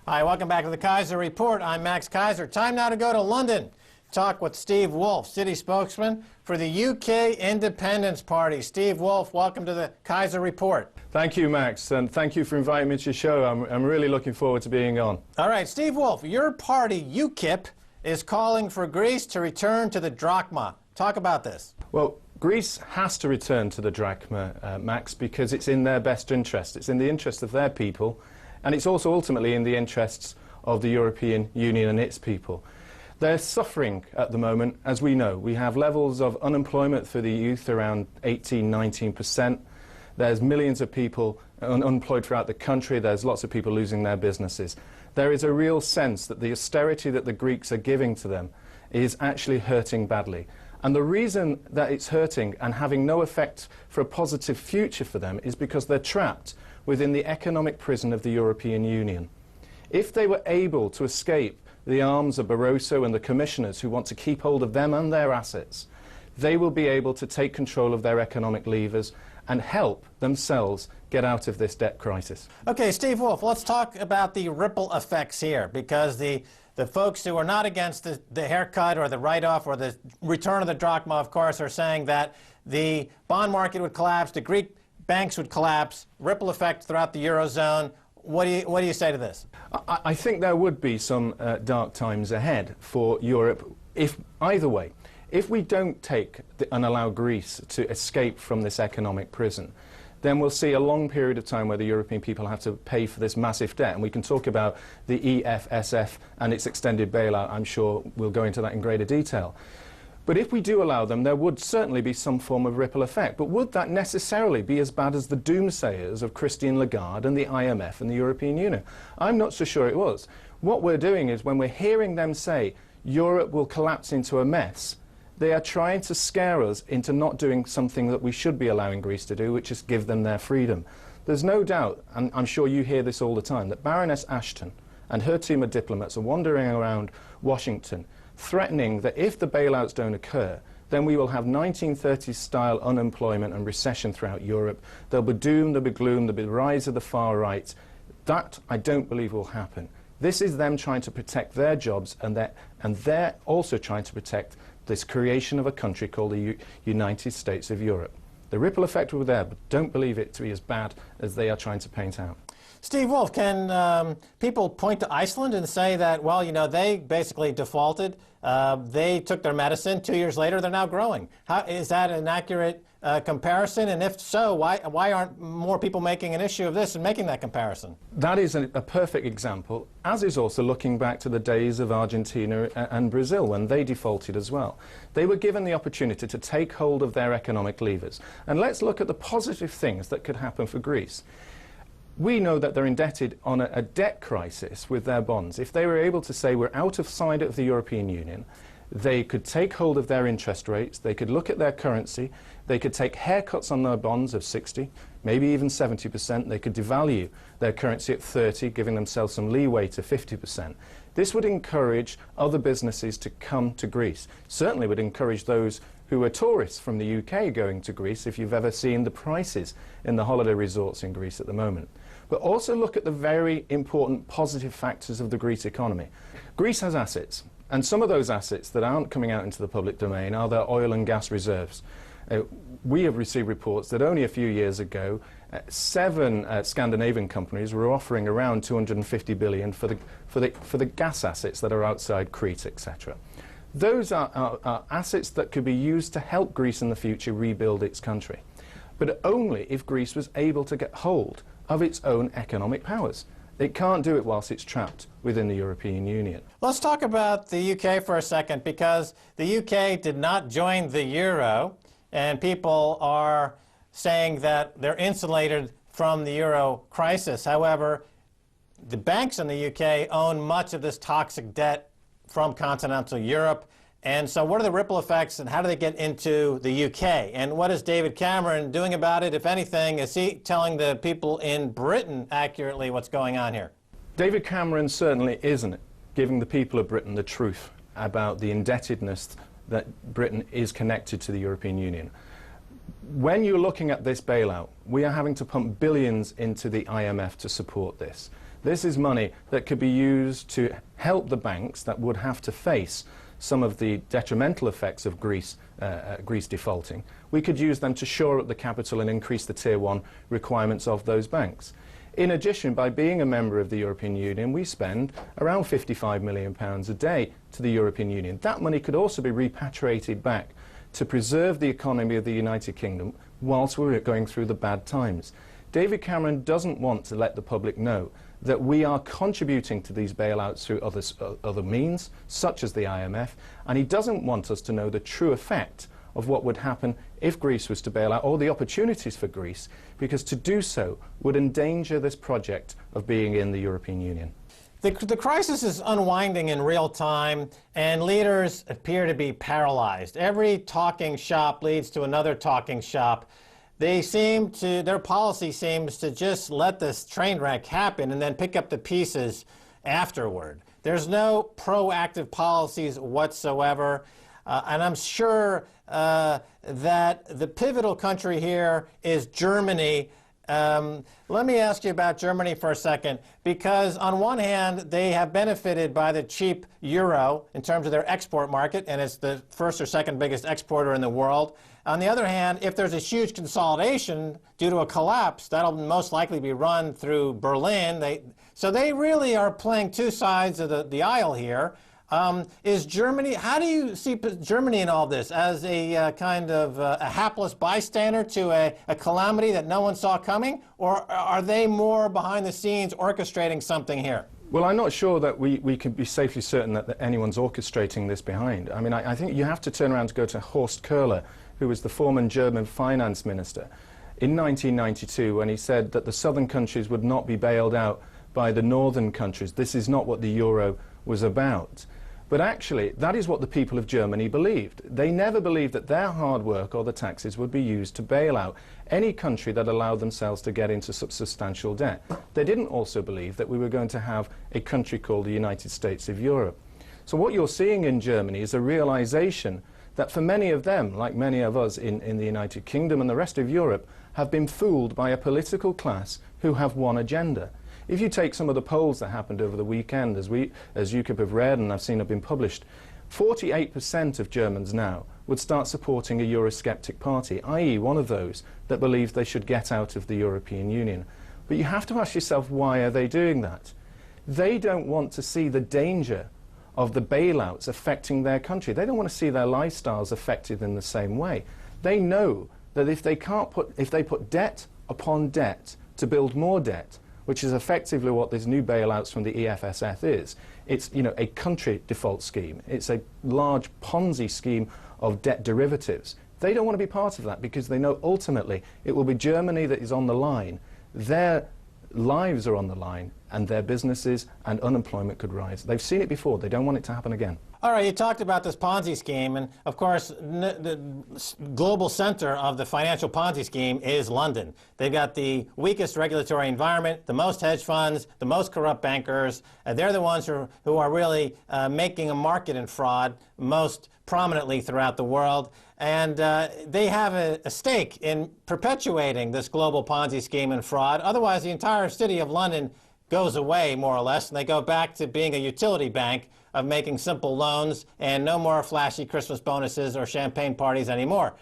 Hi, welcome back to the Kaiser Report. I'm Max Kaiser. Time now to go to London. Talk with Steve Woolfe, city spokesman for the UK Independence Party. Steve Woolfe, welcome to the Kaiser Report. Thank you, Max, and thank you for inviting me to your show. I'm really looking forward to being on. All right, Steve Woolfe, your party, UKIP, is calling for Greece to return to the drachma. Talk about this. Well, Greece has to return to the drachma, Max, because it's in their best interest. It's in the interest of their people, and it's also ultimately in the interests of the European Union and its people. They're suffering at the moment, as we know. We have levels of unemployment for the youth around 18–19%. There's millions of people unemployed throughout the country. There's lots of people losing their businesses. There is a real sense that the austerity that the Greeks are giving to them is actually hurting badly. And the reason that it's hurting and having no effect for a positive future for them is because they're trapped within the economic prison of the European Union. If they were able to escape the arms of Barroso and the commissioners who want to keep hold of them and their assets, they will be able to take control of their economic levers and help themselves get out of this debt crisis. Okay, Steve Woolfe, let's talk about the ripple effects here, because the folks who are not against the haircut or the write-off or the return of the drachma, of course, are saying that the bond market would collapse, the Greek banks would collapse, ripple effect throughout the Eurozone. What do you say to this? I think there would be some dark times ahead for Europe, either way. If we don't take and allow Greece to escape from this economic prison, then we'll see a long period of time where the European people have to pay for this massive debt. And we can talk about the EFSF and its extended bailout. I'm sure we'll go into that in greater detail. But if we do allow them, there would certainly be some form of ripple effect. But would that necessarily be as bad as the doomsayers of Christine Lagarde and the IMF and the European Union? I'm not so sure it was. What we're doing is, when we're hearing them say Europe will collapse into a mess, they are trying to scare us into not doing something that we should be allowing Greece to do, which is give them their freedom. There's no doubt, and I'm sure you hear this all the time, that Baroness Ashton and her team of diplomats are wandering around Washington threatening that if the bailouts don't occur, then we will have 1930s-style unemployment and recession throughout Europe. There'll be doom, there'll be gloom, there'll be the rise of the far right. That, I don't believe, will happen. This is them trying to protect their jobs, and they're also trying to protect this creation of a country called the United States of Europe. The ripple effect will be there, but don't believe it to be as bad as they are trying to paint out. Steve Woolfe, can people point to Iceland and say that, well, you know, they basically defaulted, they took their medicine, 2 years later they're now growing? Is that an accurate comparison? And if so, why aren't more people making an issue of this and making that comparison? That is a perfect example, as is also looking back to the days of Argentina and Brazil when they defaulted as well. They were given the opportunity to take hold of their economic levers. And let's look at the positive things that could happen for Greece. We know that they're indebted on a debt crisis with their bonds. If they were able to say we're out of sight of the European Union, they could take hold of their interest rates, they could look at their currency, they could take haircuts on their bonds of 60, maybe even 70%, they could devalue their currency at 30, giving themselves some leeway to 50%. This would encourage other businesses to come to Greece. Certainly would encourage those who are tourists from the UK going to Greece, if you've ever seen the prices in the holiday resorts in Greece at the moment. But also look at the very important positive factors of the Greek economy. Greece has assets, and some of those assets that aren't coming out into the public domain are their oil and gas reserves. We have received reports that only a few years ago, 7 Scandinavian companies were offering around 250 billion for the gas assets that are outside Crete, etc. Those are assets that could be used to help Greece in the future rebuild its country, but only if Greece was able to get hold of its own economic powers. It can't do it whilst it's trapped within the European Union. Let's talk about the UK for a second, because the UK did not join the euro, and people are saying that they're insulated from the euro crisis. However, the banks in the UK own much of this toxic debt from continental Europe. And so what are the ripple effects, and how do they get into the UK? And what is David Cameron doing about it, if anything? Is he telling the people in Britain accurately what's going on here? David Cameron certainly isn't giving the people of Britain the truth about the indebtedness that Britain is connected to the European Union. When you're looking at this bailout, we are having to pump billions into the IMF to support this. This is money that could be used to help the banks that would have to face some of the detrimental effects of Greece defaulting. We could use them to shore up the capital and increase the Tier 1 requirements of those banks. In addition, by being a member of the European Union, we spend around £55 million a day to the European Union. That money could also be repatriated back to preserve the economy of the United Kingdom whilst we're going through the bad times. David Cameron doesn't want to let the public know that we are contributing to these bailouts through other means, such as the IMF, and he doesn't want us to know the true effect of what would happen if Greece was to bail out, or the opportunities for Greece, because to do so would endanger this project of being in the European Union. The crisis is unwinding in real time, and leaders appear to be paralyzed. Every talking shop leads to another talking shop. Their policy seems to just let this train wreck happen and then pick up the pieces afterward. There's no proactive policies whatsoever. And I'm sure that the pivotal country here is Germany. Let me ask you about Germany for a second, because on one hand, they have benefited by the cheap euro in terms of their export market, and it's the first or second biggest exporter in the world. On the other hand, if there's a huge consolidation due to a collapse, that'll most likely be run through Berlin. So they really are playing two sides of the aisle here. Is Germany, how do you see Germany in all this? As a kind of a hapless bystander to a calamity that no one saw coming? Or are they more behind the scenes orchestrating something here? Well, I'm not sure that we can be safely certain that anyone's orchestrating this behind. I mean, I think you have to turn around to go to Horst Köhler, who was the former German finance minister, in 1992, when he said that the southern countries would not be bailed out by the northern countries. This is not what the euro was about. But actually, that is what the people of Germany believed. They never believed that their hard work or the taxes would be used to bail out any country that allowed themselves to get into substantial debt. They didn't also believe that we were going to have a country called the United States of Europe. So what you're seeing in Germany is a realization that for many of them, like many of us in the United Kingdom and the rest of Europe, have been fooled by a political class who have one agenda. If you take some of the polls that happened over the weekend, as UKIP have read and I've seen have been published, 48% of Germans now would start supporting a Eurosceptic party, i.e. one of those that believes they should get out of the European Union. But you have to ask yourself, why are they doing that? They don't want to see the danger of the bailouts affecting their country. They don't want to see their lifestyles affected in the same way. They know that if they put debt upon debt to build more debt, which is effectively what this new bailouts from the EFSF is, it's a country default scheme. It's a large Ponzi scheme of debt derivatives. They don't want to be part of that because they know ultimately it will be Germany that is on the line. Their lives are on the line, and their businesses and unemployment could rise. They've seen it before. They don't want it to happen again. All right, you talked about this Ponzi scheme, and of course, the global center of the financial Ponzi scheme is London. They've got the weakest regulatory environment, the most hedge funds, the most corrupt bankers. They're the ones who are really making a market in fraud most prominently throughout the world. And they have a stake in perpetuating this global Ponzi scheme and fraud. Otherwise, the entire city of London goes away, more or less, and they go back to being a utility bank of making simple loans and no more flashy Christmas bonuses or champagne parties anymore.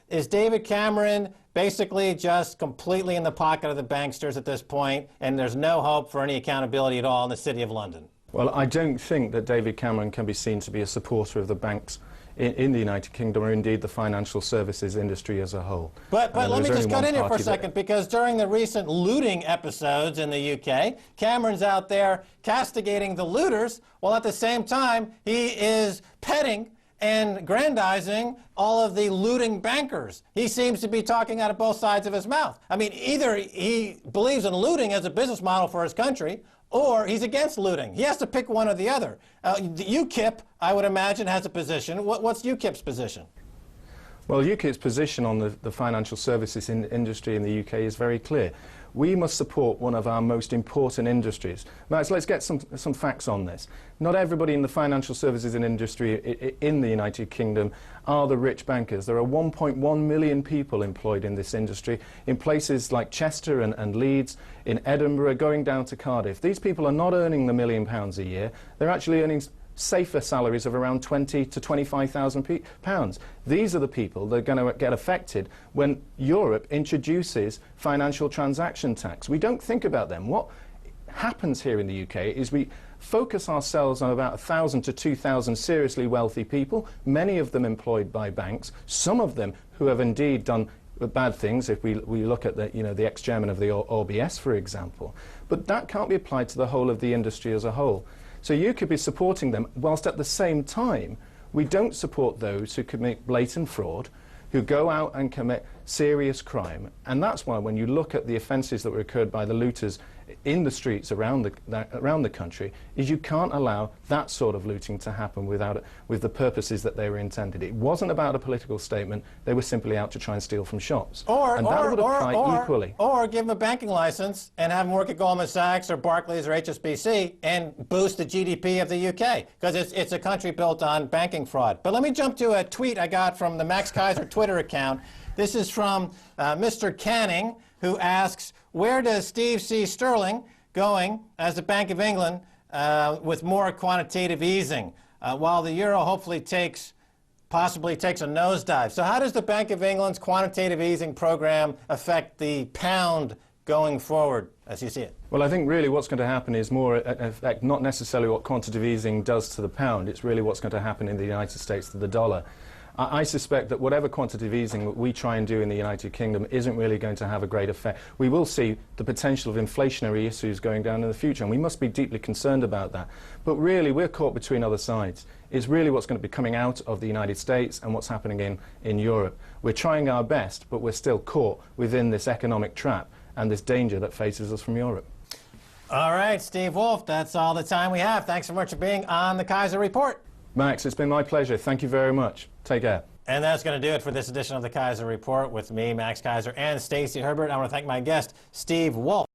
Is David Cameron basically just completely in the pocket of the banksters at this point, and there's no hope for any accountability at all in the City of London? Well, I don't think that David Cameron can be seen to be a supporter of the banks in the United Kingdom, or indeed the financial services industry as a whole. But let me just cut in here for a second, because during the recent looting episodes in the UK, Cameron's out there castigating the looters, while at the same time he is petting and grandizing all of the looting bankers. He seems to be talking out of both sides of his mouth. I mean, either he believes in looting as a business model for his country, or he's against looting. He has to pick one or the other. The UKIP, I would imagine, has a position. What's UKIP's position? Well, UKIP's position on the financial services industry in the UK is very clear. We must support one of our most important industries. Max, let's get some facts on this. Not everybody in the financial services industry in the United Kingdom are the rich bankers. There are 1.1 million people employed in this industry in places like Chester and Leeds, in Edinburgh, going down to Cardiff. These people are not earning the £1 million a year. They're actually earning safer salaries of around £20,000 to £25,000. These are the people that are going to get affected when Europe introduces financial transaction tax. We don't think about them. What happens here in the UK is we focus ourselves on about 1,000 to 2,000 seriously wealthy people, many of them employed by banks, some of them who have indeed done bad things, if we look at the ex-chairman of the OBS, for example. But that can't be applied to the whole of the industry as a whole. So UKIP is supporting them, whilst at the same time we don't support those who commit blatant fraud, who go out and commit serious crime. And that's why when you look at the offences that were occurred by the looters in the streets around the country, is you can't allow that sort of looting to happen with the purposes that they were intended. It wasn't about a political statement. They were simply out to try and steal from shops. And that would apply equally. Or give them a banking license and have them work at Goldman Sachs or Barclays or HSBC and boost the GDP of the UK, because it's a country built on banking fraud. But let me jump to a tweet I got from the Max Kaiser Twitter account. This is from Mr. Canning, who asks, where does Steve see Sterling going as the Bank of England with more quantitative easing, while the euro hopefully possibly takes a nosedive? So how does the Bank of England's quantitative easing program affect the pound going forward, as you see it? Well, I think really what's going to happen is more affect not necessarily what quantitative easing does to the pound. It's really what's going to happen in the United States to the dollar. I suspect that whatever quantitative easing we try and do in the United Kingdom isn't really going to have a great effect. We will see the potential of inflationary issues going down in the future, and we must be deeply concerned about that. But really, we're caught between other sides. It's really what's going to be coming out of the United States and what's happening in Europe. We're trying our best, but we're still caught within this economic trap and this danger that faces us from Europe. All right, Steve Woolfe, that's all the time we have. Thanks so much for being on the Kaiser Report. Max, it's been my pleasure. Thank you very much. Take care. And that's going to do it for this edition of the Kaiser Report with me, Max Kaiser, and Stacey Herbert. I want to thank my guest, Steve Woolfe.